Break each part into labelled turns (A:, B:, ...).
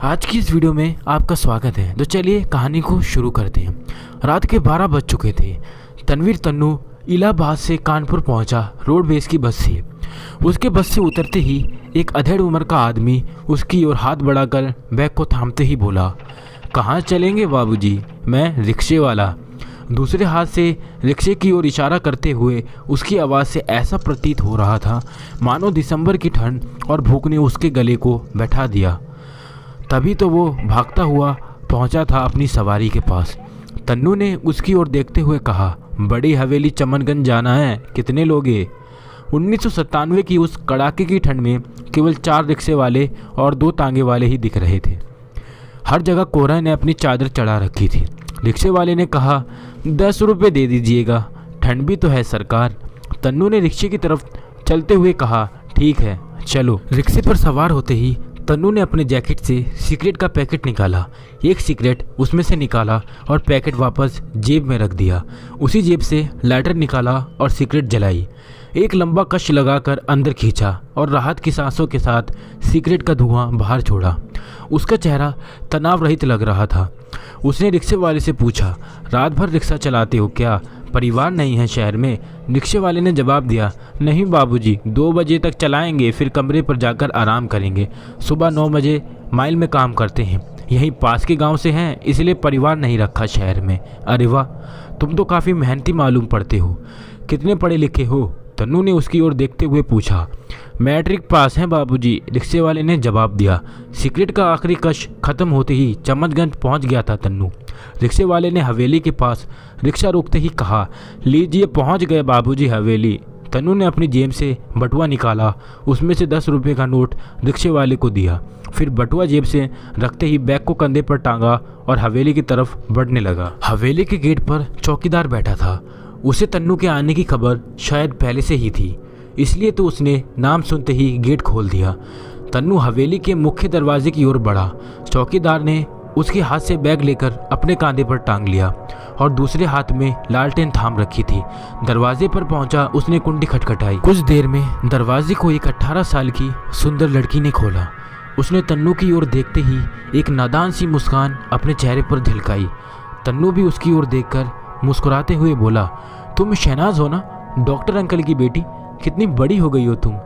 A: आज की इस वीडियो में आपका स्वागत है। तो चलिए कहानी को शुरू करते हैं। रात के 12 बज चुके थे। तनवीर तन्नू इलाहाबाद से कानपुर पहुंचा। रोडवेज की बस से उसके बस से उतरते ही एक अधेड़ उम्र का आदमी उसकी ओर हाथ बढ़ाकर बैग को थामते ही बोला, कहाँ चलेंगे बाबूजी? मैं रिक्शे वाला। दूसरे हाथ से रिक्शे की ओर इशारा करते हुए उसकी आवाज़ से ऐसा प्रतीत हो रहा था मानो दिसंबर की ठंड और भूख ने उसके गले को बैठा दिया। तभी तो वो भागता हुआ पहुंचा था अपनी सवारी के पास। तन्नू ने उसकी ओर देखते हुए कहा, बड़ी हवेली चमनगंज जाना है, कितने लोगे? 1997 की उस कड़ाके की ठंड में केवल 4 रिक्शे वाले और 2 तांगे वाले ही दिख रहे थे। हर जगह कोहरा ने अपनी चादर चढ़ा रखी थी। रिक्शे वाले ने कहा, 10 रुपये दे दीजिएगा, ठंड भी तो है सरकार। तन्नू ने रिक्शे की तरफ चलते हुए कहा, ठीक है चलो। रिक्शे पर सवार होते ही तन्नू ने अपने जैकेट से सिगरेट का पैकेट निकाला। एक सिगरेट उसमें से निकाला और पैकेट वापस जेब में रख दिया। उसी जेब से लाइटर निकाला और सिगरेट जलाई। एक लंबा कश लगाकर अंदर खींचा और राहत की सांसों के साथ सिगरेट का धुआं बाहर छोड़ा। उसका चेहरा तनाव रहित लग रहा था। उसने रिक्शे वाले से पूछा, रात भर रिक्शा चलाते हो क्या? परिवार नहीं है शहर में? रिक्शे वाले ने जवाब दिया, नहीं बाबूजी, 2 बजे तक चलाएंगे, फिर कमरे पर जाकर आराम करेंगे। सुबह 9 बजे माइल में काम करते हैं, यहीं पास के गांव से हैं, इसलिए परिवार नहीं रखा शहर में। अरे वाह, तुम तो काफ़ी मेहनती मालूम पड़ते हो। कितने पढ़े लिखे हो? तन्नू ने उसकी ओर देखते हुए पूछा। मैट्रिक पास हैं बाबूजी, रिक्शे वाले ने जवाब दिया। सिगरेट का आखिरी कश खत्म होते ही चम्मचगंज पहुंच गया था तन्नू। रिक्शे वाले ने हवेली के पास रिक्शा रोकते ही कहा, लीजिए पहुंच गए बाबूजी हवेली। तन्नू ने अपनी जेब से बटुआ निकाला, उसमें से 10 रुपये का नोट रिक्शे वाले को दिया। फिर बटुआ जेब से रखते ही बैग को कंधे पर टांगा और हवेली की तरफ बढ़ने लगा। हवेली के गेट पर चौकीदार बैठा था। उसे तन्नू के आने की खबर शायद पहले से ही थी, इसलिए तो उसने नाम सुनते ही गेट खोल दिया। तन्नू हवेली के मुख्य दरवाजे की ओर बढ़ा। चौकीदार ने उसके हाथ से बैग लेकर अपने कांधे पर टांग लिया और दूसरे हाथ में लालटेन थाम रखी थी। दरवाजे पर पहुंचा, उसने कुंडी खटखटाई। कुछ देर में दरवाजे को एक 18 साल की सुंदर लड़की ने खोला। उसने तन्नू की ओर देखते ही एक नादान सी मुस्कान अपने चेहरे पर झलकाई। तन्नू भी उसकी ओर देखकर मुस्कुराते हुए बोला, तुम शहनाज हो ना, डॉक्टर अंकल की बेटी? कितनी बड़ी हो गई हो तुम।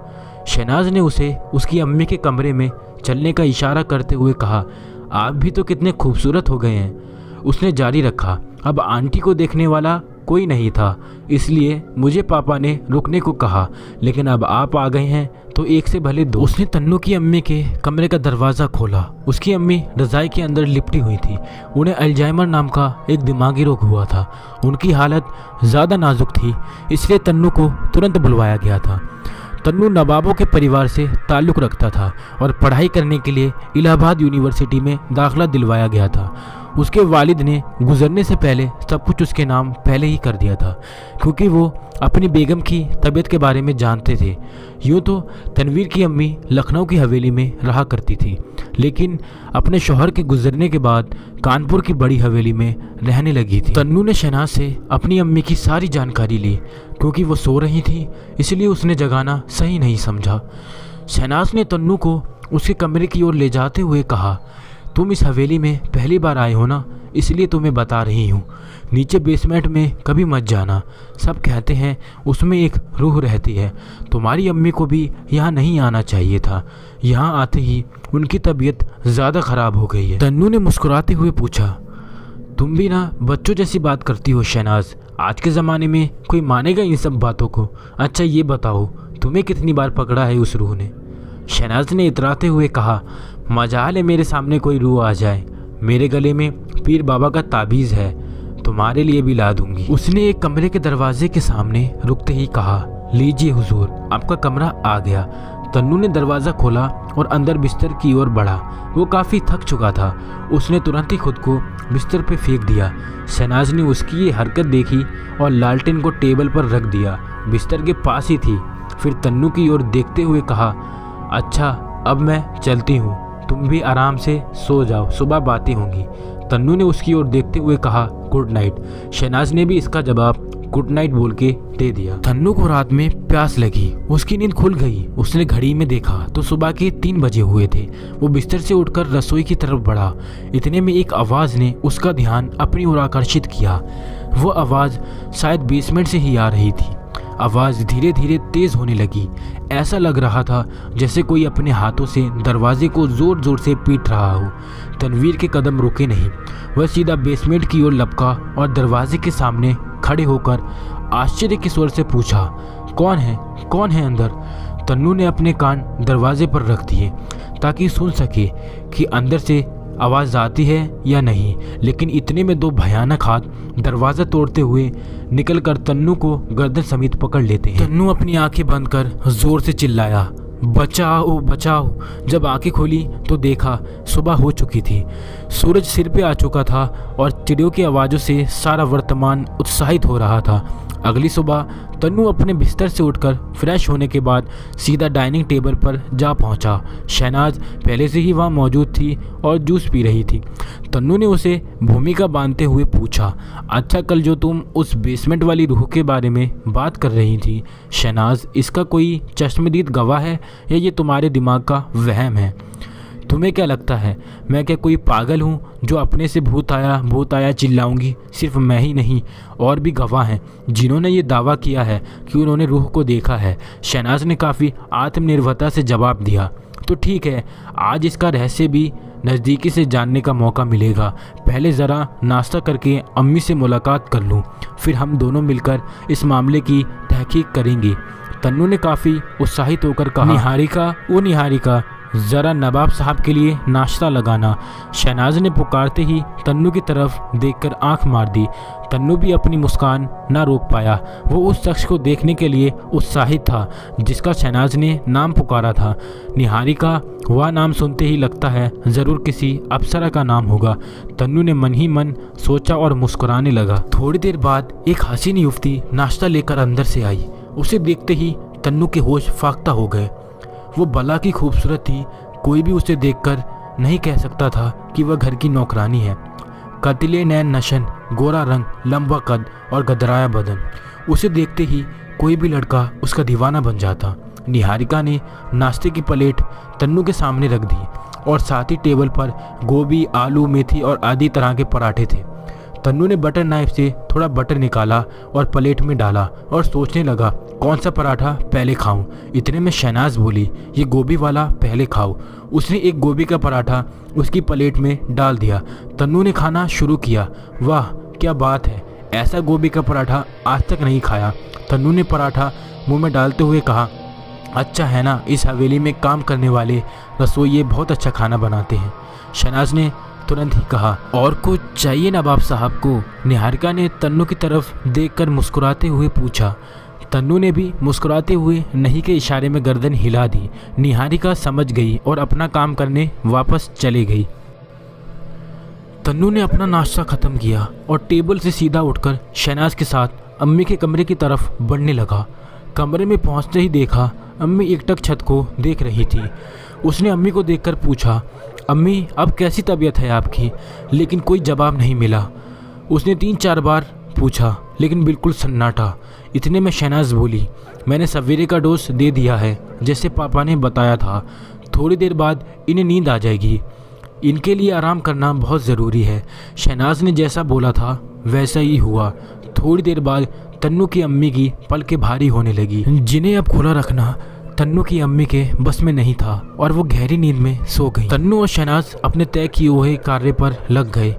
A: शहनाज ने उसे उसकी अम्मी के कमरे में चलने का इशारा करते हुए कहा, आप भी तो कितने खूबसूरत हो गए हैं। उसने जारी रखा, अब आंटी को देखने वाला कोई नहीं था, इसलिए मुझे पापा ने रुकने को कहा, लेकिन अब आप आ गए हैं तो एक से भले 2। उसने तन्नू की अम्मी के कमरे का दरवाज़ा खोला। उसकी अम्मी रज़ाई के अंदर लिपटी हुई थी। उन्हें अल्जाइमर नाम का एक दिमागी रोग हुआ था। उनकी हालत ज़्यादा नाजुक थी, इसलिए तन्नू को तुरंत बुलवाया गया था। तन्नू नवाबों के परिवार से ताल्लुक़ रखता था और पढ़ाई करने के लिए इलाहाबाद यूनिवर्सिटी में दाखिला दिलवाया गया था। उसके वालिद ने गुजरने से पहले सब कुछ उसके नाम पहले ही कर दिया था, क्योंकि वो अपनी बेगम की तबीयत के बारे में जानते थे। यूँ तो तनवीर की अम्मी लखनऊ की हवेली में रहा करती थी, लेकिन अपने शौहर के गुजरने के बाद कानपुर की बड़ी हवेली में रहने लगी थी। तन्नू ने शहनाज से अपनी अम्मी की सारी जानकारी ली। क्योंकि वो सो रही थी, इसलिए उसने जगाना सही नहीं समझा। शहनाज ने तन्नू को उसके कमरे की ओर ले जाते हुए कहा, तुम इस हवेली में पहली बार आए हो ना, इसलिए तुम्हें बता रही हूँ। नीचे बेसमेंट में कभी मत जाना। सब कहते हैं उसमें एक रूह रहती है। तुम्हारी अम्मी को भी यहाँ नहीं आना चाहिए था। यहाँ आते ही उनकी तबीयत ज़्यादा ख़राब हो गई है। तन्नू ने मुस्कुराते हुए पूछा, तुम भी ना बच्चों जैसी बात करती हो शहनाज। आज के ज़माने में कोई मानेगा इन सब बातों को? अच्छा ये बताओ, तुम्हें कितनी बार पकड़ा है उस रूह ने? शहनाज ने इतराते हुए कहा, मजाल है मेरे सामने कोई रूह आ जाए। मेरे गले में पीर बाबा का ताबीज़ है, तुम्हारे लिए भी ला दूंगी। उसने एक कमरे के दरवाजे के सामने रुकते ही कहा, लीजिए हुजूर, आपका कमरा आ गया। तन्नू ने दरवाज़ा खोला और अंदर बिस्तर की ओर बढ़ा। वो काफ़ी थक चुका था। उसने तुरंत ही खुद को बिस्तर पे फेंक दिया। शहनाज ने उसकी ये हरकत देखी और लालटेन को टेबल पर रख दिया। बिस्तर के पास ही थी। फिर तन्नू की ओर देखते हुए कहा, अच्छा अब मैं चलती हूँ, तुम भी आराम से सो जाओ, सुबह बातें होंगी। तन्नू ने उसकी ओर देखते हुए कहा, गुड नाइट। शहनाज ने भी इसका जवाब गुड नाइट बोल के दे दिया। तन्नू को रात में प्यास लगी, उसकी नींद खुल गई। उसने घड़ी में देखा तो सुबह के 3 बजे हुए थे। वो बिस्तर से उठकर रसोई की तरफ बढ़ा। इतने में एक आवाज़ ने उसका ध्यान अपनी ओर आकर्षित किया। वो आवाज़ शायद बेसमेंट से ही आ रही थी। आवाज़ धीरे धीरे तेज़ होने लगी। ऐसा लग रहा था जैसे कोई अपने हाथों से दरवाजे को ज़ोर ज़ोर से पीट रहा हो। तनवीर के कदम रुके नहीं। वह सीधा बेसमेंट की ओर लपका और दरवाजे के सामने खड़े होकर आश्चर्य के स्वर से पूछा, कौन है अंदर? तन्नू ने अपने कान दरवाजे पर रख दिए ताकि सुन सके कि अंदर से आवाज़ आती है या नहीं, लेकिन इतने में 2 भयानक हाथ दरवाज़ा तोड़ते हुए निकलकर तन्नू को गर्दन समेत पकड़ लेते हैं। तन्नू अपनी आंखें बंद कर जोर से चिल्लाया, बचाओ बचाओ। जब आंखें खोली तो देखा सुबह हो चुकी थी। सूरज सिर पे आ चुका था और चिड़ियों की आवाज़ों से सारा वर्तमान उत्साहित हो रहा था। अगली सुबह तन्नू अपने बिस्तर से उठकर फ्रेश होने के बाद सीधा डाइनिंग टेबल पर जा पहुंचा। शहनाज पहले से ही वहां मौजूद थी और जूस पी रही थी। तन्नू ने उसे भूमिका बांधते हुए पूछा, अच्छा कल जो तुम उस बेसमेंट वाली रूह के बारे में बात कर रही थी शहनाज, इसका कोई चश्मदीद गवाह है या ये तुम्हारे दिमाग का वहम है? तुम्हें क्या लगता है मैं क्या कोई पागल हूँ जो अपने से भूत आया चिल्लाऊंगी? सिर्फ मैं ही नहीं, और भी गवाह हैं जिन्होंने ये दावा किया है कि उन्होंने रूह को देखा है। शहनाज ने काफ़ी आत्मनिर्भरता से जवाब दिया, तो ठीक है, आज इसका रहस्य भी नज़दीकी से जानने का मौका मिलेगा। पहले ज़रा नाश्ता करके अम्मी से मुलाकात कर लूँ, फिर हम दोनों मिलकर इस मामले की तहकीक करेंगे। तन्नू ने काफ़ी उत्साहित होकर कहा, निहारिका ज़रा नवाब साहब के लिए नाश्ता लगाना। शहनाज ने पुकारते ही तन्नू की तरफ देखकर आंख मार दी। तन्नू भी अपनी मुस्कान ना रोक पाया। वो उस शख्स को देखने के लिए उत्साहित था जिसका शहनाज ने नाम पुकारा था। निहारिका, वह नाम सुनते ही लगता है ज़रूर किसी अप्सरा का नाम होगा। तन्नू ने मन ही मन सोचा और मुस्कुराने लगा। थोड़ी देर बाद एक हसीन युवती नाश्ता लेकर अंदर से आई। उसे देखते ही तन्नू के होश फाख्ता हो गए। वो भला की खूबसूरत थी, कोई भी उसे देखकर नहीं कह सकता था कि वह घर की नौकरानी है। कतिले नैन नशन, गोरा रंग, लंबा कद और गदराया बदन, उसे देखते ही कोई भी लड़का उसका दीवाना बन जाता। निहारिका ने नाश्ते की प्लेट तन्नू के सामने रख दी और साथ ही टेबल पर गोभी, आलू, मेथी और आदि तरह के पराठे थे। तन्नू ने बटर नाइफ से थोड़ा बटर निकाला और प्लेट में डाला और सोचने लगा कौन सा पराठा पहले खाऊं। इतने में शहनाज बोली, ये गोभी वाला पहले खाओ। उसने एक गोभी का पराठा उसकी प्लेट में डाल दिया। तन्नू ने खाना शुरू किया। वाह क्या बात है, ऐसा गोभी का पराठा आज तक नहीं खाया। तन्नू ने पराठा मुंह में डालते हुए कहा, अच्छा है ना, इस हवेली में काम करने वाले रसोइये बहुत अच्छा खाना बनाते हैं। शहनाज ने तुरंत ही कहा, और कुछ चाहिए नवाब साहब को? निहारिका ने तन्नू की तरफ देखकर मुस्कुराते हुए पूछा। तन्नू ने भी मुस्कुराते हुए नहीं के इशारे में गर्दन हिला दी। निहारिका समझ गई और अपना काम करने वापस चली गई। तन्नू ने अपना नाश्ता ख़त्म किया और टेबल से सीधा उठकर शहनाज के साथ अम्मी के कमरे की तरफ बढ़ने लगा। कमरे में पहुंचते ही देखा अम्मी एकटक छत को देख रही थी। उसने अम्मी को देखकर पूछा, अम्मी अब कैसी तबीयत है आपकी? लेकिन कोई जवाब नहीं मिला। उसने 3-4 बार पूछा लेकिन बिल्कुल सन्नाटा। इतने में शहनाज बोली, मैंने सवेरे का डोज दे दिया है जैसे पापा ने बताया था। थोड़ी देर बाद इन्हें नींद आ जाएगी, इनके लिए आराम करना बहुत ज़रूरी है। शहनाज ने जैसा बोला था वैसा ही हुआ। थोड़ी देर बाद तन्नू की अम्मी की पलकें भारी होने लगी। जिन्हें अब खुला रखना तन्नू की अम्मी के बस में नहीं था और वो गहरी नींद में सो गई। तन्नू और शहनाज अपने तय किए हुए कार्य पर लग गए।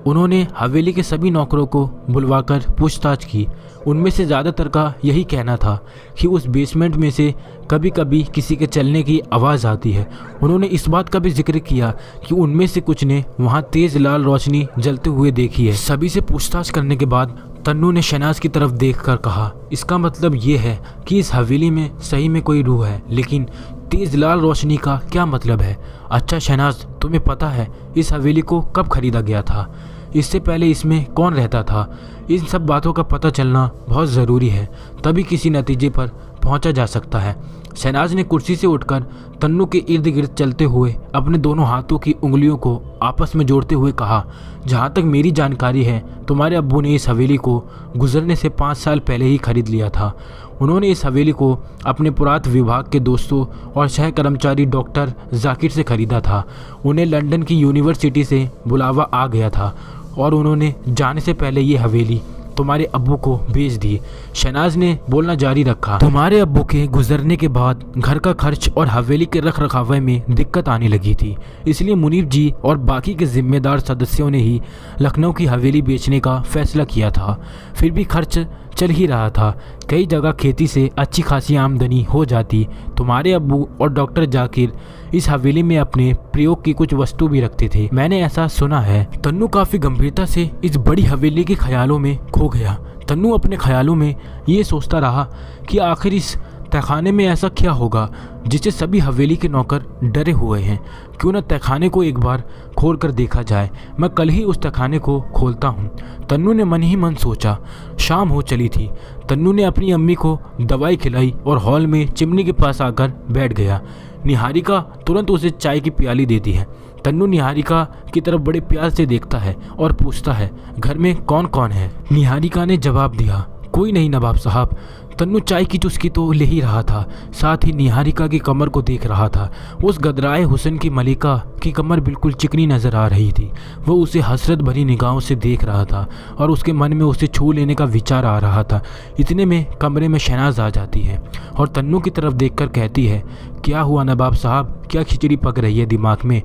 A: उन्होंने हवेली के सभी नौकरों को बुलवाकर पूछताछ की। उनमें से ज़्यादातर का यही कहना था कि उस बेसमेंट में से कभी कभी किसी के चलने की आवाज़ आती है। उन्होंने इस बात का भी जिक्र किया कि उनमें से कुछ ने वहाँ तेज़ लाल रोशनी जलते हुए देखी है। सभी से पूछताछ करने के बाद तन्नू ने शहनाज की तरफ देखकर कहा, इसका मतलब ये है कि इस हवेली में सही में कोई रूह है, लेकिन तेज़ लाल रोशनी का क्या मतलब है? अच्छा शहनाज, तुम्हें पता है इस हवेली को कब खरीदा गया था? इससे पहले इसमें कौन रहता था? इन सब बातों का पता चलना बहुत ज़रूरी है, तभी किसी नतीजे पर पहुंचा जा सकता है। शहनाज ने कुर्सी से उठकर तन्नू के इर्द गिर्द चलते हुए अपने दोनों हाथों की उंगलियों को आपस में जोड़ते हुए कहा, जहाँ तक मेरी जानकारी है तुम्हारे अब्बू ने इस हवेली को गुजरने से 5 साल पहले ही खरीद लिया था। उन्होंने इस हवेली को अपने पुरातत्व विभाग के दोस्तों और सह कर्मचारी डॉक्टर जाकिर से खरीदा था। उन्हें लंदन की यूनिवर्सिटी से बुलावा आ गया था और उन्होंने जाने से पहले ये हवेली तुम्हारे अब्बू को भेज दी। शहनाज ने बोलना जारी रखा, तुम्हारे अब्बू के गुजरने के बाद घर का खर्च और हवेली के रख रखाव में दिक्कत आने लगी थी, इसलिए मुनीब जी और बाकी के जिम्मेदार सदस्यों ने ही लखनऊ की हवेली बेचने का फैसला किया था। फिर भी खर्च चल ही रहा था, कई जगह खेती से अच्छी खासी आमदनी हो जाती। तुम्हारे अब्बू और डॉक्टर जाकिर इस हवेली में अपने प्रयोग की कुछ वस्तु भी रखते थे, मैंने ऐसा सुना है। तन्नू काफ़ी गंभीरता से इस बड़ी हवेली के ख्यालों में खो गया। तन्नू अपने ख्यालों में ये सोचता रहा कि आखिर इस तहखाने में ऐसा क्या होगा जिससे सभी हवेली के नौकर डरे हुए हैं। क्यों न तहखाने को एक बार खोल कर देखा जाए, मैं कल ही उस तहखाने को खोलता हूँ। तन्नू ने मन ही मन सोचा। शाम हो चली थी। तन्नू ने अपनी अम्मी को दवाई खिलाई और हॉल में चिमनी के पास आकर बैठ गया। निहारिका तुरंत उसे चाय की प्याली देती है। तन्नू निहारिका की तरफ बड़े प्यार से देखता है और पूछता है, घर में कौन कौन है? निहारिका ने जवाब दिया, कोई नहीं नवाब साहब। तन्नू चाय की चुस्की तो ले ही रहा था, साथ ही निहारिका की कमर को देख रहा था। उस गदराए हुस्न की मलिका की कमर बिल्कुल चिकनी नजर आ रही थी। वो उसे हसरत भरी निगाहों से देख रहा था और उसके मन में उसे छू लेने का विचार आ रहा था। इतने में कमरे में शहनाज आ जाती है और तन्नू की तरफ देखकर कहती है, क्या हुआ नवाब साहब, क्या खिचड़ी पक रही है दिमाग में?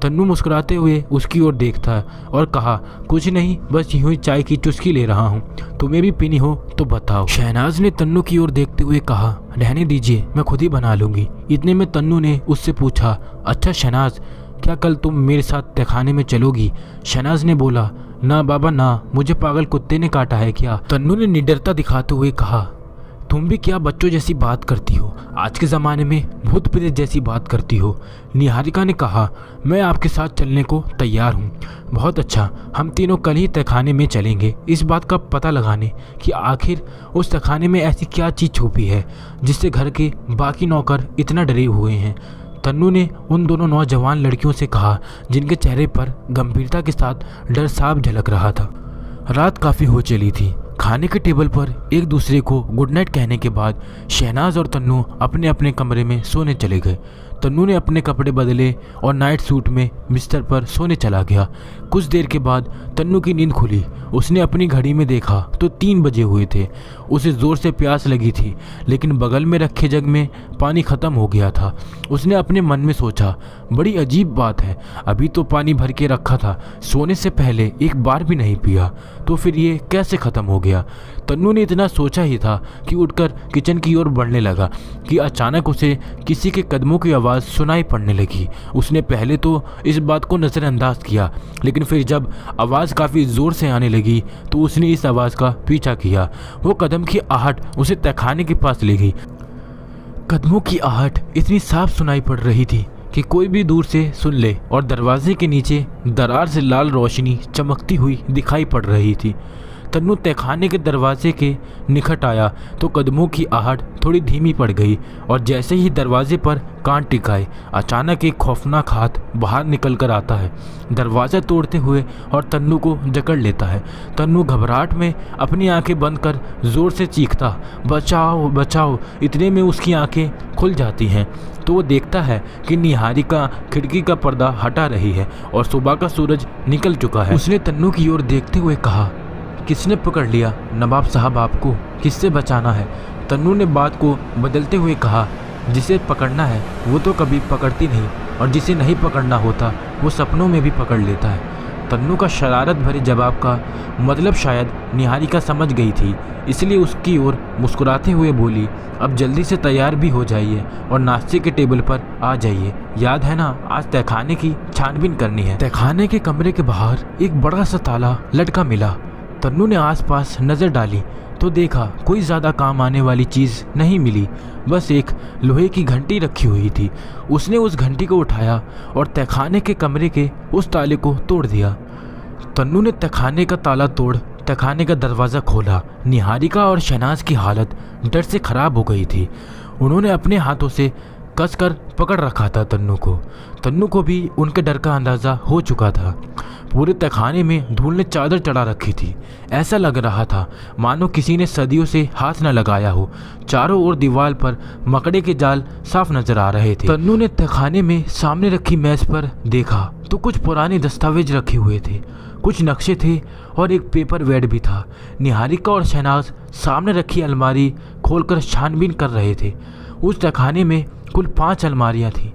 A: तन्नू मुस्कुराते हुए उसकी ओर देखता और कहा, कुछ नहीं, बस यूं ही चाय की चुस्की ले रहा हूँ, तुम्हें भी पीनी हो तो बताओ। शहनाज ने तन्नू की ओर देखते हुए कहा, रहने दीजिए, मैं खुद ही बना लूँगी। इतने में तन्नू ने उससे पूछा, अच्छा शहनाज, क्या कल तुम मेरे साथ तहखाने में चलोगी? शहनाज ने बोला, ना बाबा ना, मुझे पागल कुत्ते ने काटा है क्या? तन्नू ने निडरता दिखाते हुए कहा, तुम भी क्या बच्चों जैसी बात करती हो, आज के ज़माने में भूत प्रेत जैसी बात करती हो। निहारिका ने कहा, मैं आपके साथ चलने को तैयार हूँ। बहुत अच्छा, हम तीनों कल ही तहखाने में चलेंगे इस बात का पता लगाने कि आखिर उस तहखाने में ऐसी क्या चीज़ छुपी है जिससे घर के बाकी नौकर इतना डरे हुए हैं। तन्नू ने उन दोनों नौजवान लड़कियों से कहा जिनके चेहरे पर गंभीरता के साथ डर साफ झलक रहा था। रात काफ़ी हो चली थी। खाने के टेबल पर एक दूसरे को गुड नाइट कहने के बाद शहनाज और तन्नू अपने अपने कमरे में सोने चले गए। तन्नू ने अपने कपड़े बदले और नाइट सूट में बिस्तर पर सोने चला गया। कुछ देर के बाद तन्नू की नींद खुली। उसने अपनी घड़ी में देखा तो 3 बजे हुए थे। उसे ज़ोर से प्यास लगी थी, लेकिन बगल में रखे जग में पानी ख़त्म हो गया था। उसने अपने मन में सोचा, बड़ी अजीब बात है, अभी तो पानी भर के रखा था, सोने से पहले एक बार भी नहीं पिया, तो फिर ये कैसे ख़त्म हो गया? तन्नू ने इतना सोचा ही था कि उठकर किचन की ओर बढ़ने लगा कि अचानक उसे किसी के कदमों की आवाज़ सुनाई पड़ने लगी। उसने पहले तो इस बात को नज़रअंदाज किया, लेकिन फिर जब आवाज़ काफ़ी ज़ोर से आने लगी तो उसने इस आवाज़ का पीछा किया। वो कदम की आहट उसे तहखाने के पास ले गई। कदमों की आहट इतनी साफ सुनाई पड़ रही थी कि कोई भी दूर से सुन ले, और दरवाजे के नीचे दरार से लाल रोशनी चमकती हुई दिखाई पड़ रही थी। तन्नू तहखाने के दरवाजे के निकट आया तो कदमों की आहट थोड़ी धीमी पड़ गई और जैसे ही दरवाजे पर कान टिकाए, अचानक एक खौफनाक हाथ बाहर निकल कर आता है, दरवाज़ा तोड़ते हुए और तन्नू को जकड़ लेता है। तन्नू घबराहट में अपनी आंखें बंद कर ज़ोर से चीखता, बचाओ बचाओ। इतने में उसकी आंखें खुल जाती हैं तो वो देखता है कि निहारिका खिड़की का पर्दा हटा रही है और सुबह का सूरज निकल चुका है। उसने तन्नू की ओर देखते हुए कहा, किसने पकड़ लिया नवाब साहब आपको? किससे बचाना है? तन्नू ने बात को बदलते हुए कहा, जिसे पकड़ना है वो तो कभी पकड़ती नहीं, और जिसे नहीं पकड़ना होता वो सपनों में भी पकड़ लेता है। तन्नू का शरारत भरे जवाब का मतलब शायद निहारिका समझ गई थी, इसलिए उसकी ओर मुस्कुराते हुए बोली, अब जल्दी से तैयार भी हो जाइए और नाश्ते के टेबल पर आ जाइए। याद है ना, आज तहखाने की छानबीन करनी है। तहखाने के कमरे के बाहर एक बड़ा सा ताला लटका मिला। तन्नू ने आसपास नज़र डाली तो देखा कोई ज़्यादा काम आने वाली चीज़ नहीं मिली, बस एक लोहे की घंटी रखी हुई थी। उसने उस घंटी को उठाया और तहखाने के कमरे के उस ताले को तोड़ दिया। तन्नू ने तहखाने का ताला तोड़ तहखाने का दरवाज़ा खोला। निहारिका और शहनाज की हालत डर से ख़राब हो गई थी। उन्होंने अपने हाथों से कसकर पकड़ रखा था तन्नू को भी उनके डर का अंदाज़ा हो चुका था। पूरे तहखाने में धूल ने चादर चढ़ा रखी थी। ऐसा लग रहा था मानो किसी ने सदियों से हाथ न लगाया हो। चारों ओर दीवार पर मकड़े के जाल साफ नजर आ रहे थे। तन्नू ने तहखाने में सामने रखी मेज पर देखा तो कुछ पुराने दस्तावेज रखे हुए थे, कुछ नक्शे थे और एक पेपर वेट भी था। निहारिका और शहनाज सामने रखी अलमारी खोलकर छानबीन कर रहे थे। उस तहखाने में कुल 5 अलमारियां थीं।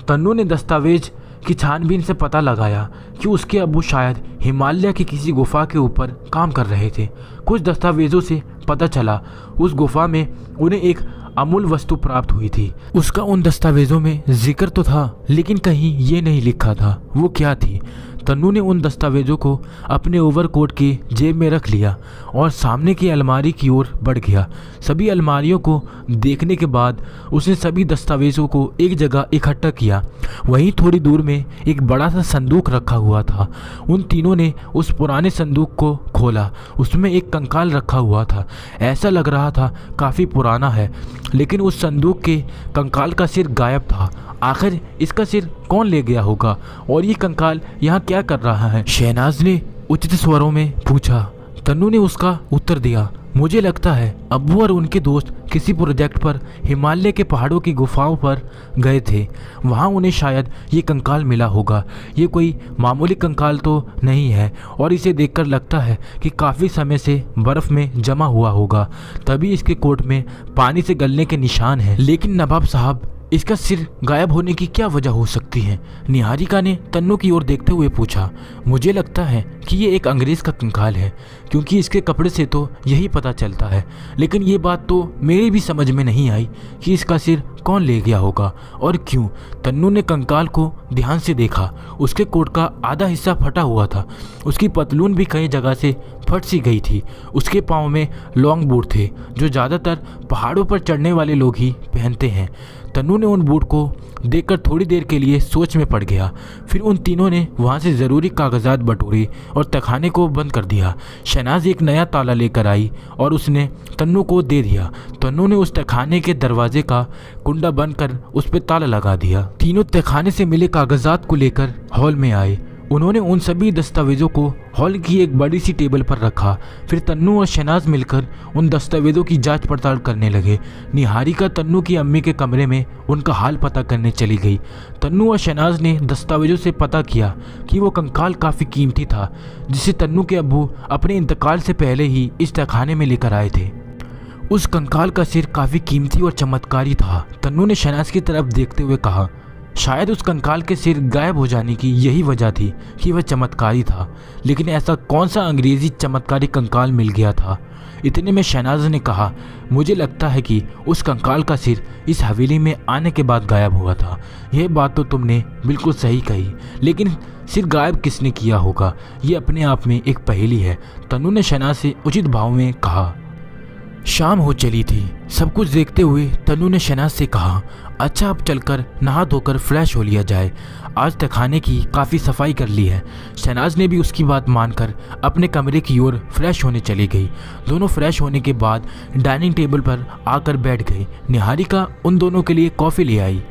A: तन्नू ने दस्तावेज की छानबीन से पता लगाया कि उसके अब्बू शायद हिमालय की किसी गुफा के ऊपर काम कर रहे थे। कुछ दस्तावेजों से पता चला उस गुफा में उन्हें एक अमूल्य वस्तु प्राप्त हुई थी। उसका उन दस्तावेजों में जिक्र तो था, लेकिन कहीं ये नहीं लिखा था वो क्या थी। तन्नू ने उन दस्तावेजों को अपने ओवरकोट की जेब में रख लिया और सामने की अलमारी की ओर बढ़ गया। सभी अलमारियों को देखने के बाद उसने सभी दस्तावेजों को एक जगह इकट्ठा किया। वहीं थोड़ी दूर में एक बड़ा सा संदूक रखा हुआ था। उन तीनों ने उस पुराने संदूक को खोला। उसमें एक कंकाल रखा हुआ था। ऐसा लग रहा था काफ़ी पुराना है, लेकिन उस संदूक के कंकाल का सिर गायब था। आखिर इसका सिर कौन ले गया होगा और ये कंकाल यहाँ क्या कर रहा है? शहनाज ने उचित स्वरों में पूछा। तन्नू ने उसका उत्तर दिया, मुझे लगता है अब्बू और उनके दोस्त किसी प्रोजेक्ट पर हिमालय के पहाड़ों की गुफाओं पर गए थे। वहाँ उन्हें शायद ये कंकाल मिला होगा। ये कोई मामूली कंकाल तो नहीं है और इसे देखकर लगता है कि काफ़ी समय से बर्फ़ में जमा हुआ होगा, तभी इसके कोट में पानी से गलने के निशान हैं। लेकिन नवाब साहब, इसका सिर गायब होने की क्या वजह हो सकती है? निहारिका ने तन्नू की ओर देखते हुए पूछा। मुझे लगता है कि ये एक अंग्रेज़ का कंकाल है, क्योंकि इसके कपड़े से तो यही पता चलता है। लेकिन ये बात तो मेरी भी समझ में नहीं आई कि इसका सिर कौन ले गया होगा और क्यों। तन्नू ने कंकाल को ध्यान से देखा। उसके कोट का आधा हिस्सा फटा हुआ था। उसकी पतलून भी कई जगह से फट सी गई थी। उसके पाँव में लॉन्ग बूट थे, जो ज़्यादातर पहाड़ों पर चढ़ने वाले लोग ही पहनते हैं। तन्नू ने उन बूट को देखकर थोड़ी देर के लिए सोच में पड़ गया। फिर उन तीनों ने वहाँ से ज़रूरी कागजात बटोरे और तहखाने को बंद कर दिया। शहनाज एक नया ताला लेकर आई और उसने तन्नू को दे दिया। तन्नू ने उस तहखाने के दरवाजे का कुंडा बंद कर उस पर ताला लगा दिया। तीनों तहखाने से मिले कागजात को लेकर हॉल में आए। उन्होंने उन सभी दस्तावेजों को हॉल की एक बड़ी सी टेबल पर रखा। फिर तन्नू और शहनाज मिलकर उन दस्तावेजों की जांच पड़ताल करने लगे। निहारिका तन्नू की अम्मी के कमरे में उनका हाल पता करने चली गई। तन्नू और शहनाज ने दस्तावेजों से पता किया कि वो कंकाल काफ़ी कीमती था, जिसे तन्नू के अब्बू अपने इंतकाल से पहले ही इस तहखाने में लेकर आए थे। उस कंकाल का सिर काफ़ी कीमती और चमत्कारी था। तन्नू ने शहनाज की तरफ देखते हुए कहा, शायद उस कंकाल के सिर गायब हो जाने की यही वजह थी कि वह चमत्कारी था। लेकिन ऐसा कौन सा अंग्रेज़ी चमत्कारी कंकाल मिल गया था? इतने में शहनाज ने कहा, मुझे लगता है कि उस कंकाल का सिर इस हवेली में आने के बाद गायब हुआ था। यह बात तो तुमने बिल्कुल सही कही, लेकिन सिर गायब किसने किया होगा, ये अपने आप में एक पहेली है। तन्नू ने शहनाज से उचित भाव में कहा। शाम हो चली थी। सब कुछ देखते हुए तन्नू ने शहनाज से कहा, अच्छा अब चलकर नहा धोकर फ्रेश हो लिया जाए। आज तहखाने की काफ़ी सफाई कर ली है। शहनाज ने भी उसकी बात मानकर अपने कमरे की ओर फ्रेश होने चली गई। दोनों फ्रेश होने के बाद डाइनिंग टेबल पर आकर बैठ गए। निहारिका उन दोनों के लिए कॉफ़ी ले आई।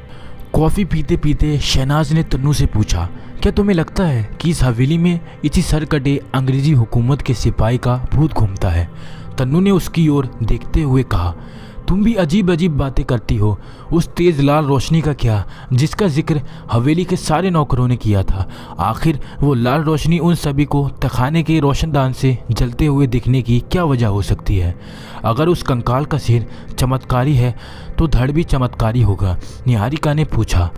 A: कॉफ़ी पीते पीते शहनाज ने तन्नू से पूछा, क्या तुम्हें लगता है कि इस हवेली में इसी सरकटे अंग्रेज़ी हुकूमत के सिपाही का भूत घूमता है? तन्नू ने उसकी ओर देखते हुए कहा, तुम भी अजीब अजीब बातें करती हो। उस तेज़ लाल रोशनी का क्या, जिसका जिक्र हवेली के सारे नौकरों ने किया था? आखिर वो लाल रोशनी उन सभी को तहखाने के रोशनदान से जलते हुए दिखने की क्या वजह हो सकती है? अगर उस कंकाल का सिर चमत्कारी है तो धड़ भी चमत्कारी होगा, निहारिका ने पूछा।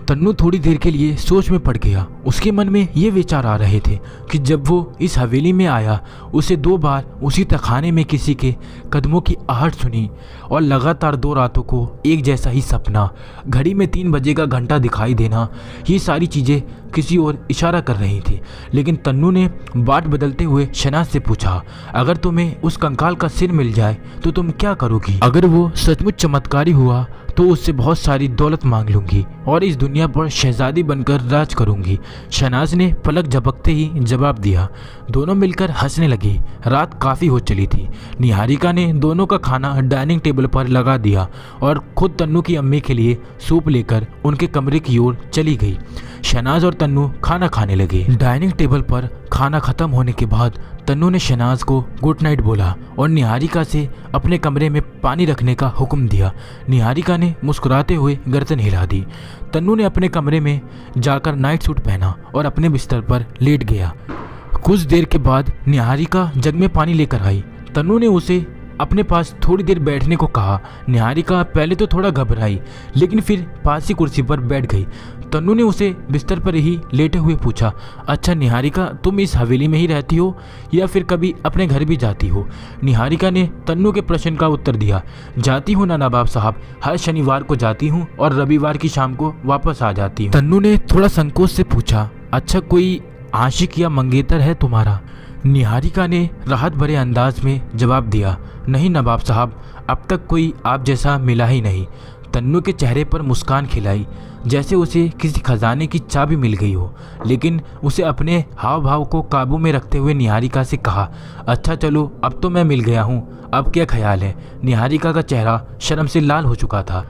A: तन्नू थोड़ी देर के लिए सोच में पड़ गया। उसके मन में ये विचार आ रहे थे कि जब वो इस हवेली में आया, उसे 2 बार उसी तहखाने में किसी के कदमों की आहट सुनी और लगातार 2 रातों को एक जैसा ही सपना, घड़ी में 3 बजे का घंटा दिखाई देना, ये सारी चीज़ें किसी और इशारा कर रही थी। लेकिन तन्नू ने बात बदलते हुए शहनाज से पूछा, अगर तुम्हें उस कंकाल का सिर मिल जाए तो तुम क्या करोगी? अगर वो सचमुच चमत्कारी हुआ तो उससे बहुत सारी दौलत मांग लूंगी और इस दुनिया पर शहजादी बनकर राज करूंगी। शहनाज ने पलक झपकते ही जवाब दिया। दोनों मिलकर हंसने लगी। रात काफ़ी हो चली थी। निहारिका ने दोनों का खाना डाइनिंग टेबल पर लगा दिया और खुद तन्नू की अम्मी के लिए सूप लेकर उनके कमरे की ओर चली गई। शहनाज और तन्नू खाना खाने लगे। डाइनिंग टेबल पर खाना खत्म होने के बाद तन्नू ने शहनाज को गुड नाइट बोला और निहारिका से अपने कमरे में पानी रखने का हुक्म दिया। निहारिका ने मुस्कुराते हुए गर्दन हिला दी। तन्नू ने अपने कमरे में जाकर नाइट सूट पहना और अपने बिस्तर पर लेट गया। कुछ देर के बाद निहारिका जग में पानी लेकर आई। तन्नू ने उसे अपने पास थोड़ी देर बैठने को कहा। निहारिका पहले तो थोड़ा घबराई, लेकिन फिर पास ही कुर्सी पर बैठ गई। तन्नू ने उसे बिस्तर पर ही लेटे हुए पूछा, अच्छा निहारिका, तुम इस हवेली में ही रहती हो या फिर कभी अपने घर भी जाती हो? निहारिका ने तन्नू के प्रश्न का उत्तर दिया, जाती हूँ ना नवाब साहब, हर शनिवार को जाती हूँ और रविवार की शाम को वापस आ जाती हूँ। तन्नू ने थोड़ा संकोच से पूछा, अच्छा कोई आशिक या मंगेतर है तुम्हारा? निहारिका ने राहत भरे अंदाज में जवाब दिया, नहीं नवाब साहब, अब तक कोई आप जैसा मिला ही नहीं। तन्नू के चेहरे पर मुस्कान खिलाई, जैसे उसे किसी खजाने की चाबी मिल गई हो। लेकिन उसे अपने हाव भाव को काबू में रखते हुए निहारिका से कहा, अच्छा चलो, अब तो मैं मिल गया हूँ, अब क्या ख्याल है? निहारिका का चेहरा शर्म से लाल हो चुका था।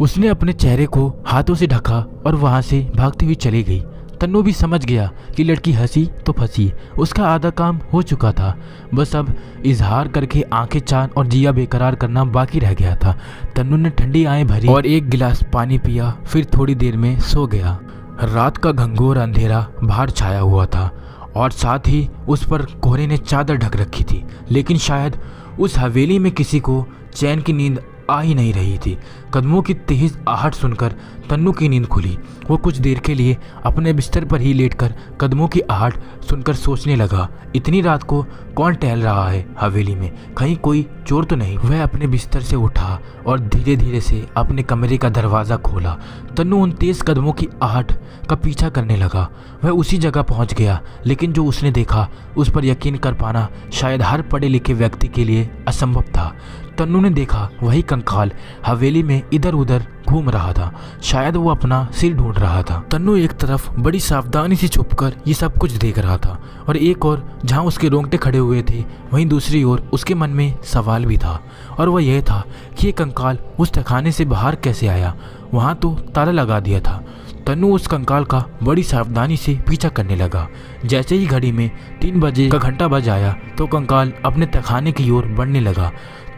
A: उसने अपने चेहरे को हाथों से ढका और वहाँ से भागती हुई चली गई। तन्नू भी समझ गया कि लड़की हंसी तो फंसी, उसका आधा काम हो चुका था। बस अब इजहार करके आंखें चांद और जिया बेकरार करना बाकी रह गया था। तन्नू ने ठंडी आंखें भरी और एक गिलास पानी पिया, फिर थोड़ी देर में सो गया। रात का घंघोर अंधेरा बाहर छाया हुआ था और साथ ही उस पर कोहरे ने चादर ढक रखी थी। लेकिन शायद उस हवेली में किसी को चैन की नींद आ ही नहीं रही थी। कदमों की तेज आहट सुनकर तन्नू की नींद खुली। वो कुछ देर के लिए अपने बिस्तर पर ही लेटकर कदमों की आहट सुनकर सोचने लगा, इतनी रात को कौन टहल रहा है हवेली में? कहीं कोई चोर तो नहीं? वह अपने बिस्तर से उठा और धीरे धीरे से अपने कमरे का दरवाज़ा खोला। तन्नू उन तेज कदमों की आहट का पीछा करने लगा। वह उसी जगह पहुंच गया, लेकिन जो उसने देखा उस पर यकीन कर पाना शायद हर पढ़े लिखे व्यक्ति के लिए असंभव था। तन्नू ने देखा वही कंकाल हवेली में इधर उधर घूम रहा था। शायद वो अपना सिर ढूंढ रहा था। तन्नू एक तरफ बड़ी सावधानी से छुपकर ये सब कुछ देख रहा था और एक और जहाँ उसके रोंगटे खड़े हुए थे, वहीं दूसरी ओर उसके मन में सवाल भी था और वह यह था कि ये कंकाल उस तहखाने से बाहर कैसे आया? वहाँ तो ताला लगा दिया था। तन्नू उस कंकाल का बड़ी सावधानी से पीछा करने लगा। जैसे ही घड़ी में 3 बजे का घंटा बज आया तो कंकाल अपने तहखाने की ओर बढ़ने लगा।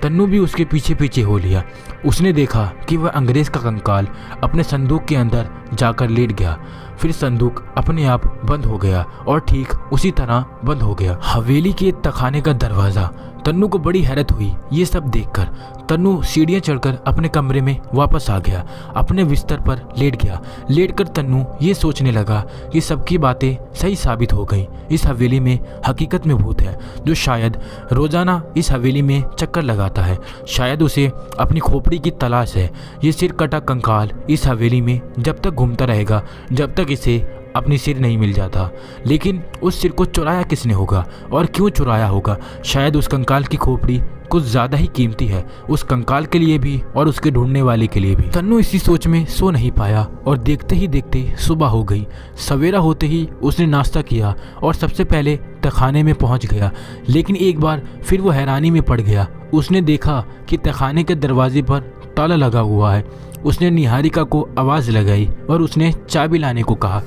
A: तन्नू भी उसके पीछे पीछे हो लिया। उसने देखा कि वह अंग्रेज का कंकाल अपने संदूक के अंदर जाकर लेट गया। फिर संदूक अपने आप बंद हो गया और ठीक उसी तरह बंद हो गया। हवेली के तहखाने का दरवाज़ा। तन्नू को बड़ी हैरत हुई ये सब देखकर। तन्नू सीढ़ियाँ चढ़कर अपने कमरे में वापस आ गया, अपने बिस्तर पर लेट गया। लेटकर तन्नू ये सोचने लगा कि सबकी बातें सही साबित हो गई। इस हवेली में हकीकत में भूत है जो शायद रोज़ाना इस हवेली में चक्कर लगाता है। शायद उसे अपनी खोपड़ी की तलाश है। ये सिर कटा कंकाल इस हवेली में जब तक घूमता रहेगा जब तक इसे अपनी सिर नहीं मिल जाता। लेकिन उस सिर को चुराया किसने होगा और क्यों चुराया होगा? शायद उस कंकाल की खोपड़ी कुछ ज़्यादा ही कीमती है, उस कंकाल के लिए भी और उसके ढूंढने वाले के लिए भी। तन्नू इसी सोच में सो नहीं पाया और देखते ही देखते सुबह हो गई। सवेरा होते ही उसने नाश्ता किया और सबसे पहले तहखाने में पहुंच गया। लेकिन एक बार फिर वो हैरानी में पड़ गया। उसने देखा कि तहखाने के दरवाजे पर ताला लगा हुआ है। उसने निहारिका को आवाज़ लगाई और उसने चाबी लाने को कहा।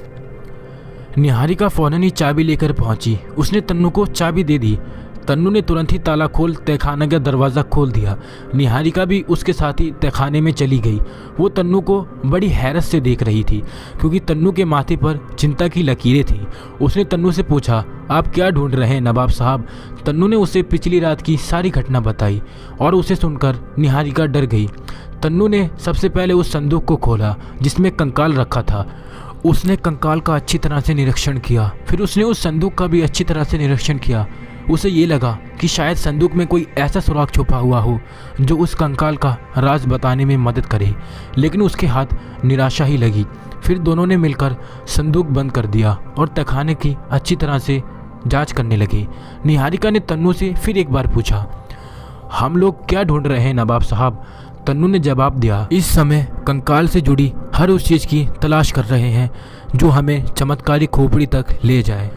A: निहारिका फौरन ही चाबी लेकर पहुंची। उसने तन्नू को चाबी दे दी। तन्नू ने तुरंत ही ताला खोल तहखाने का दरवाज़ा खोल दिया। निहारिका भी उसके साथ ही तहखाने में चली गई। वो तन्नू को बड़ी हैरत से देख रही थी क्योंकि तन्नू के माथे पर चिंता की लकीरें थीं। उसने तन्नू से पूछा, आप क्या ढूंढ रहे हैं नवाब साहब? तन्नू ने उसे पिछली रात की सारी घटना बताई और उसे सुनकर निहारिका डर गई। तन्नू ने सबसे पहले उस संदूक को खोला जिसमें कंकाल रखा था। उसने कंकाल का अच्छी तरह से निरीक्षण किया। फिर उसने उस संदूक का भी अच्छी तरह से निरीक्षण किया। उसे ये लगा कि शायद संदूक में कोई ऐसा सुराग छुपा हुआ हो जो उस कंकाल का राज बताने में मदद करे, लेकिन उसके हाथ निराशा ही लगी। फिर दोनों ने मिलकर संदूक बंद कर दिया और तहखाने की अच्छी तरह से जांच करने लगे। निहारिका ने तन्नू से फिर एक बार पूछा, हम लोग क्या ढूंढ रहे हैं नवाब साहब? तन्नू ने जवाब दिया, इस समय कंकाल से जुड़ी हर उस चीज़ की तलाश कर रहे हैं जो हमें चमत्कारी खोपड़ी तक ले जाए।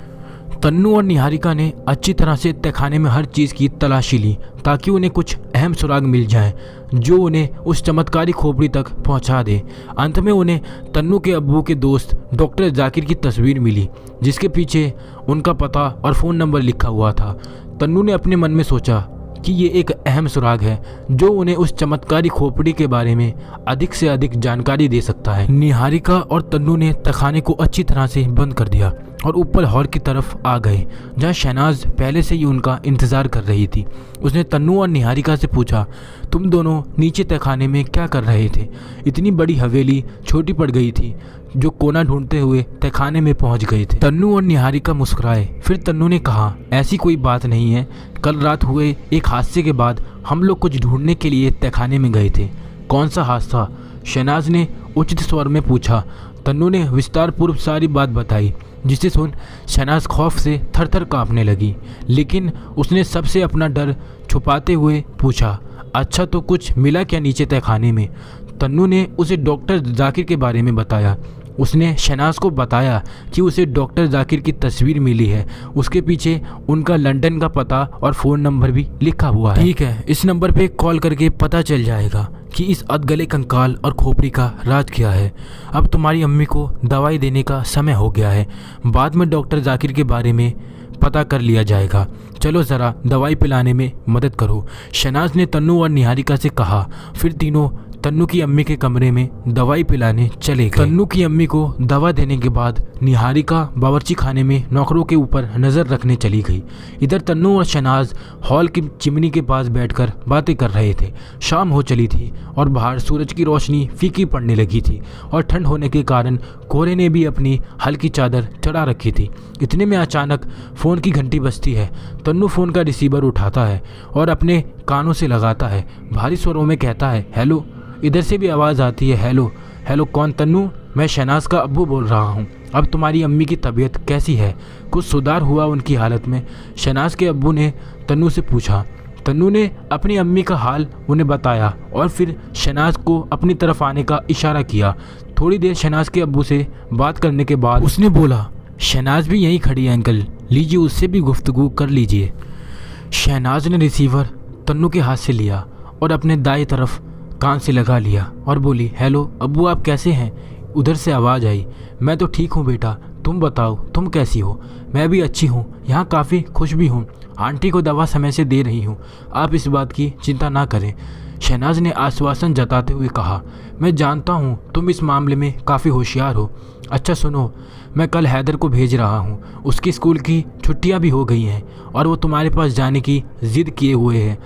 A: तन्नू और निहारिका ने अच्छी तरह से तहखाने में हर चीज़ की तलाशी ली ताकि उन्हें कुछ अहम सुराग मिल जाए जो उन्हें उस चमत्कारी खोपड़ी तक पहुंचा दे। अंत में उन्हें तन्नू के अब्बू के दोस्त डॉक्टर जाकिर की तस्वीर मिली जिसके पीछे उनका पता और फ़ोन नंबर लिखा हुआ था। तन्नू ने अपने मन में सोचा कि ये एक अहम सुराग है जो उन्हें उस चमत्कारी खोपड़ी के बारे में अधिक से अधिक जानकारी दे सकता है। निहारिका और तन्नू ने तहखाने को अच्छी तरह से बंद कर दिया और ऊपर हॉल की तरफ आ गए जहाँ शहनाज पहले से ही उनका इंतज़ार कर रही थी। उसने तन्नू और निहारिका से पूछा, तुम दोनों नीचे तहखाने में क्या कर रहे थे? इतनी बड़ी हवेली छोटी पड़ गई थी जो कोना ढूंढते हुए तहखाने में पहुंच गए थे। तन्नू और निहारिका मुस्कुराए। फिर तन्नू ने कहा, ऐसी कोई बात नहीं है, कल रात हुए एक हादसे के बाद हम लोग कुछ ढूंढने के लिए तहखाने में गए थे। कौन सा हादसा? शहनाज ने उचित स्वर में पूछा। तन्नू ने विस्तार पूर्व सारी बात बताई जिसे सुन शहनाज खौफ से थर-थर कांपने लगी, लेकिन उसने सबसे अपना डर छुपाते हुए पूछा, अच्छा तो कुछ मिला क्या नीचे तहखाने में? तन्नू ने उसे डॉक्टर जाकिर के बारे में बताया। उसने शहनाज को बताया कि उसे डॉक्टर जाकिर की तस्वीर मिली है, उसके पीछे उनका लंदन का पता और फ़ोन नंबर भी लिखा हुआ है। ठीक है, इस नंबर पे कॉल करके पता चल जाएगा कि इस अधगले कंकाल और खोपड़ी का राज क्या है। अब तुम्हारी अम्मी को दवाई देने का समय हो गया है, बाद में डॉक्टर जाकिर के बारे में पता कर लिया जाएगा। चलो ज़रा दवाई पिलाने में मदद करो, शहनाज ने तन्नू और निहारिका से कहा। फिर तीनों तन्नू की अम्मी के कमरे में दवाई पिलाने चले गए। तन्नू की अम्मी को दवा देने के बाद निहारिका बावर्ची खाने में नौकरों के ऊपर नज़र रखने चली गई। इधर तन्नू और शहनाज हॉल की चिमनी के पास बैठकर बातें कर रहे थे। शाम हो चली थी और बाहर सूरज की रोशनी फीकी पड़ने लगी थी और ठंड होने के कारण कोहरे ने भी अपनी हल्की चादर चढ़ा रखी थी। इतने में अचानक फ़ोन की घंटी बजती है। तन्नू फ़ोन का रिसीवर उठाता है और अपने कानों से लगाता है। भारी स्वरों में कहता है, हेलो। इधर से भी आवाज़ आती है, हेलो हेलो। कौन? तन्नू, मैं शहनाज का अब्बू बोल रहा हूँ। अब तुम्हारी अम्मी की तबीयत कैसी है? कुछ सुधार हुआ उनकी हालत में? शहनाज के अब्बू ने तन्नू से पूछा। तन्नू ने अपनी अम्मी का हाल उन्हें बताया और फिर शहनाज को अपनी तरफ आने का इशारा किया। थोड़ी देर शहनाज के अब्बू से बात करने के बाद उसने बोला, शहनाज भी यहीं खड़ी है अंकल, लीजिए उससे भी गुफ्तगू कर लीजिए। शहनाज ने रिसीवर तन्नू के हाथ से लिया और अपने दाएं तरफ कान से लगा लिया और बोली, हेलो अब्बू, आप कैसे हैं? उधर से आवाज़ आई, मैं तो ठीक हूँ बेटा, तुम बताओ तुम कैसी हो? मैं भी अच्छी हूँ, यहाँ काफ़ी खुश भी हूँ। आंटी को दवा समय से दे रही हूँ, आप इस बात की चिंता ना करें। शहनाज ने आश्वासन जताते हुए कहा, मैं जानता हूँ तुम इस मामले में काफ़ी होशियार हो। अच्छा सुनो, मैं कल हैदर को भेज रहा हूँ, उसकी स्कूल की छुट्टियाँ भी हो गई हैं और वो तुम्हारे पास जाने की ज़िद किए हुए हैं।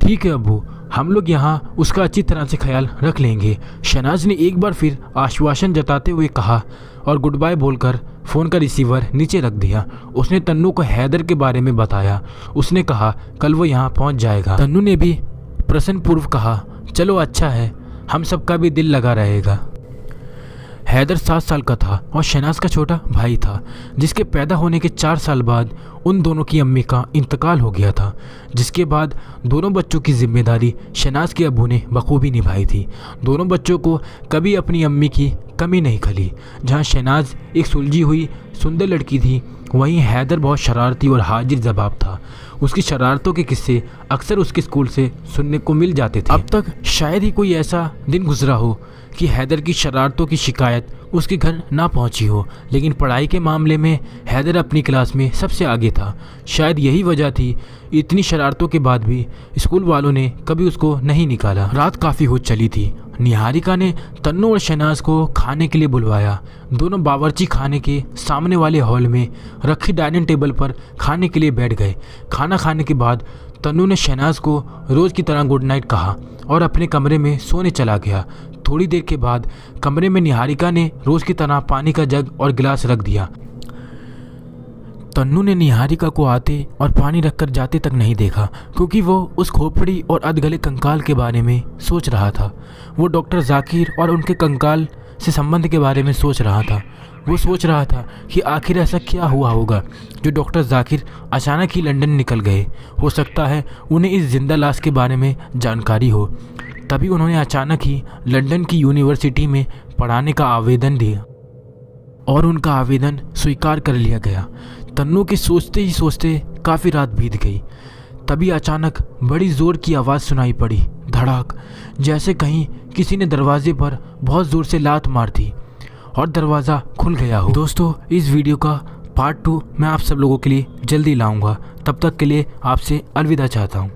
A: ठीक है अब्बू, हम लोग यहाँ उसका अच्छी तरह से ख्याल रख लेंगे। शहनाज ने एक बार फिर आश्वासन जताते हुए कहा और गुड बाय बोलकर फ़ोन का रिसीवर नीचे रख दिया। उसने तन्नू को हैदर के बारे में बताया। उसने कहा कल वो यहाँ पहुँच जाएगा। तन्नू ने भी प्रसन्नपूर्व कहा, चलो अच्छा है, हम सबका भी दिल लगा रहेगा। हैदर 7 साल का था और शहनाज का छोटा भाई था, जिसके पैदा होने के 4 साल बाद उन दोनों की अम्मी का इंतकाल हो गया था, जिसके बाद दोनों बच्चों की जिम्मेदारी शहनाज के अब्बू ने बखूबी निभाई थी। दोनों बच्चों को कभी अपनी अम्मी की कमी नहीं खली। जहाँ शहनाज एक सुलझी हुई सुंदर लड़की थी, वहीं हैदर बहुत शरारती और हाजिर जवाब था। उसकी शरारतों के किस्से अक्सर उसके स्कूल से सुनने को मिल जाते थे। अब तक शायद ही कोई ऐसा दिन गुजरा हो कि हैदर की शरारतों की शिकायत उसके घर ना पहुंची हो, लेकिन पढ़ाई के मामले में हैदर अपनी क्लास में सबसे आगे था। शायद यही वजह थी इतनी शरारतों के बाद भी स्कूल वालों ने कभी उसको नहीं निकाला। रात काफ़ी हो चली थी। निहारिका ने तन्नू और शहनाज को खाने के लिए बुलवाया। दोनों बावर्ची खाने के सामने वाले हॉल में रखी डाइनिंग टेबल पर खाने के लिए बैठ गए। खाना खाने के बाद तन्नू ने शहनाज को रोज़ की तरह गुड नाइट कहा और अपने कमरे में सोने चला गया। थोड़ी देर के बाद कमरे में निहारिका ने रोज़ की तरह पानी का जग और गिलास रख दिया। तन्नू ने निहारिका को आते और पानी रखकर जाते तक नहीं देखा, क्योंकि वो उस खोपड़ी और अधगले कंकाल के बारे में सोच रहा था। वो डॉक्टर जाकिर और उनके कंकाल से संबंध के बारे में सोच रहा था। वो सोच रहा था कि आखिर ऐसा क्या हुआ होगा जो डॉक्टर जाकिर अचानक ही लंदन निकल गए। हो सकता है उन्हें इस जिंदा लाश के बारे में जानकारी हो। तभी उन्होंने अचानक ही लंदन की यूनिवर्सिटी में पढ़ाने का आवेदन दिया और उनका आवेदन स्वीकार कर लिया गया। तन्नू के सोचते ही सोचते काफ़ी रात बीत गई। तभी अचानक बड़ी ज़ोर की आवाज़ सुनाई पड़ी, धड़ाक, जैसे कहीं किसी ने दरवाजे पर बहुत ज़ोर से लात मार दी और दरवाज़ा खुल गया हो। दोस्तों, इस वीडियो का पार्ट 2 मैं आप सब लोगों के लिए जल्दी लाऊंगा। तब तक के लिए आपसे अलविदा चाहता हूँ।